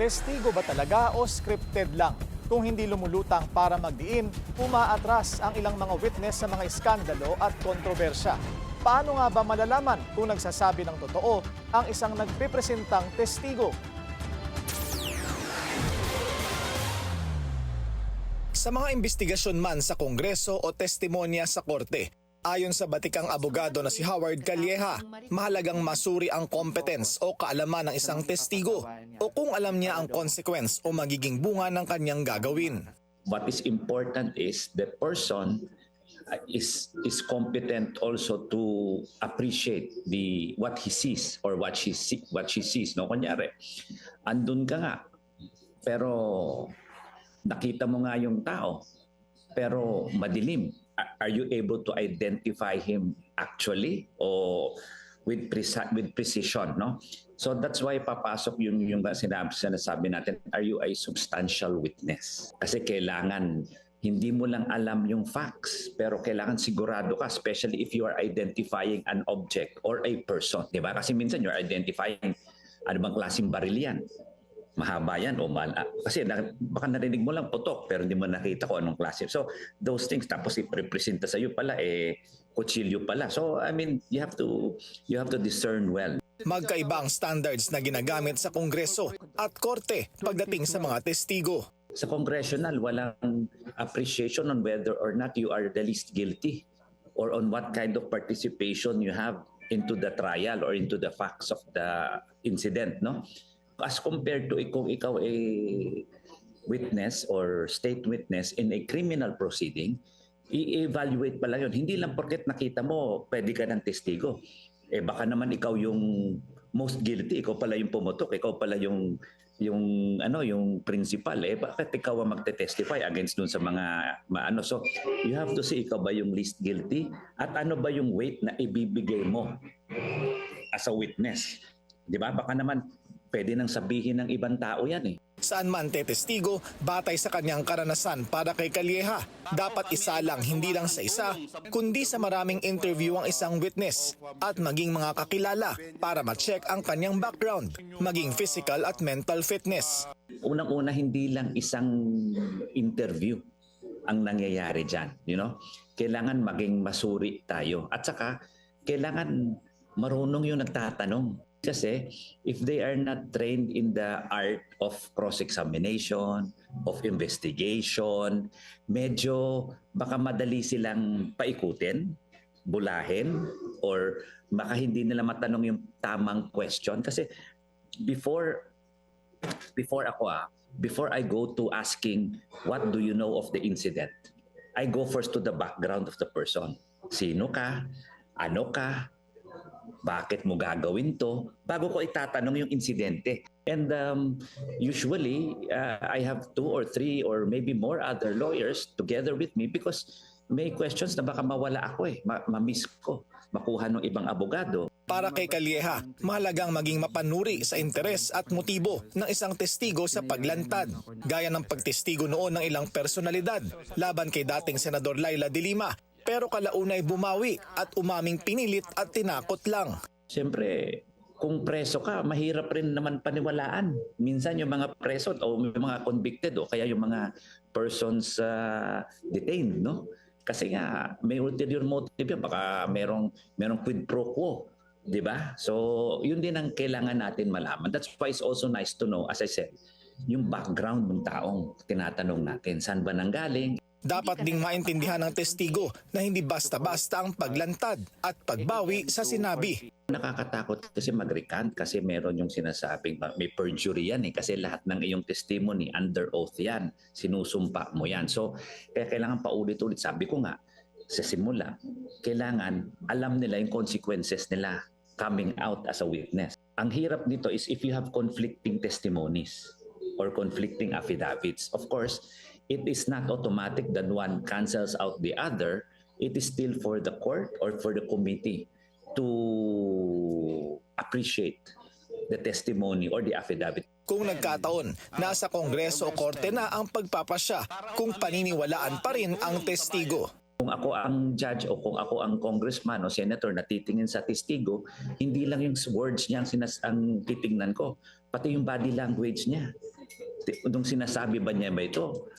Testigo ba talaga o scripted lang? Kung hindi lumulutang para magdiin, umaatras ang ilang mga witness sa mga iskandalo at kontrobersya. Paano nga ba malalaman kung nagsasabi ng totoo ang isang nagpipresentang testigo? Sa mga investigasyon man sa Kongreso o testimonya sa korte, ayon sa batikang abogado na si Howard Calleja, mahalagang masuri ang competence o kaalaman ng isang testigo o kung alam niya ang consequence o magiging bunga ng kanyang gagawin. What is important is the person is competent also to appreciate what he sees or what she sees. No, kunyari, andun ka nga, pero nakita mo nga yung tao, pero madilim. Are you able to identify him actually or with precision, no? So that's why papasok yung sinasabi natin, are you a substantial witness? Kasi kailangan hindi mo lang alam yung facts, pero kailangan sigurado ka, especially if you are identifying an object or a person, di ba? Kasi minsan you're identifying ano bang klaseng baril yan. Mahaba yan o kasi baka narinig mo lang putok pero hindi mo nakita ko anong klase. So those things, tapos iprepresenta sa iyo pala kutsilyo pala. So I mean, you have to discern well. Magkaiba ang standards na ginagamit sa Kongreso at korte pagdating sa mga testigo. Sa congressional, walang appreciation on whether or not you are the least guilty or on what kind of participation you have into the trial or into the facts of the incident, no? As compared to kung ikaw ay witness or state witness in a criminal proceeding, i-evaluate pala yun. Hindi lang porket nakita mo, pwede ka ng testigo. Baka naman ikaw yung most guilty, ikaw pala yung pumutok, ikaw pala yung principal. Bakit ikaw ang magte-testify against dun sa mga maano? So, you have to see ikaw ba yung least guilty at ano ba yung weight na ibibigay mo as a witness. Di ba? Baka naman pwede nang sabihin ng ibang tao yan Saan man tetestigo, batay sa kanyang karanasan para kay Calleja, dapat isa lang hindi lang sa isa, kundi sa maraming interview ang isang witness at maging mga kakilala para ma-check ang kanyang background, maging physical at mental fitness. Unang-una, hindi lang isang interview ang nangyayari dyan. You know? Kailangan maging masuri tayo at saka kailangan marunong yung nagtatanong. Kasi if they are not trained in the art of cross-examination, of investigation, medyo baka madali silang paikutin, bulahin, or baka hindi nila matanong yung tamang question. Kasi before I go to asking what do you know of the incident, I go first to the background of the person. Sino ka? Ano ka? Bakit mo gagawin to? Bago ko itatanong yung insidente. And usually, I have 2 or 3 or maybe more other lawyers together with me because may questions na baka mawala ako ma-miss ko, makuha ng ibang abogado. Para kay Calleja, mahalagang maging mapanuri sa interes at motibo ng isang testigo sa paglantad, gaya ng pagtestigo noon ng ilang personalidad laban kay dating Senador Laila de Lima. Pero kalaunay bumawi at umaming pinilit at tinakot lang. Siyempre, kung preso ka, mahirap rin naman paniwalaan. Minsan yung mga preso o yung mga convicted o kaya yung mga persons detained, no? Kasi nga, may ulterior motive yan. Baka merong quid pro quo, di ba? So, yun din ang kailangan natin malaman. That's why it's also nice to know, as I said, yung background ng taong tinatanong natin. Saan ba nanggaling? Dapat ding maintindihan ng testigo na hindi basta-basta ang paglantad at pagbawi sa sinabi. Nakakatakot kasi mag-recant kasi meron yung sinasabing may perjury yan kasi lahat ng iyong testimony under oath yan. Sinusumpa mo yan. So, kaya kailangan paulit-ulit. Sabi ko nga, sa simula, kailangan alam nila yung consequences nila coming out as a witness. Ang hirap dito is if you have conflicting testimonies or conflicting affidavits. Of course, it is not automatic that one cancels out the other. It is still for the court or for the committee to appreciate the testimony or the affidavit. Kung nagkataon, nasa Kongreso o Korte na ang pagpapasya kung paniniwalaan pa rin ang testigo. Kung ako ang judge o kung ako ang congressman o senator na titingin sa testigo, hindi lang yung words niya ang titingnan ko, pati yung body language niya. Nung sinasabi ba niya ba ito,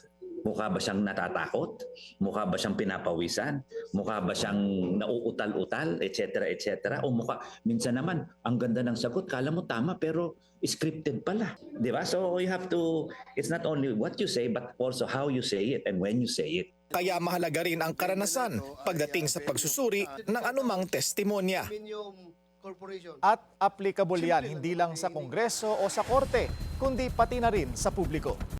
mukha ba siyang natatakot? Mukha ba siyang pinapawisan? Mukha ba siyang nauutal-utal, etc., etc.? O mukha, minsan naman, ang ganda ng sagot, kala mo tama, pero scripted pala. Di ba? So you have to, it's not only what you say, but also how you say it and when you say it. Kaya mahalaga rin ang karanasan pagdating sa pagsusuri ng anumang testimonya. At applicable yan hindi lang sa Kongreso o sa Korte, kundi pati na rin sa publiko.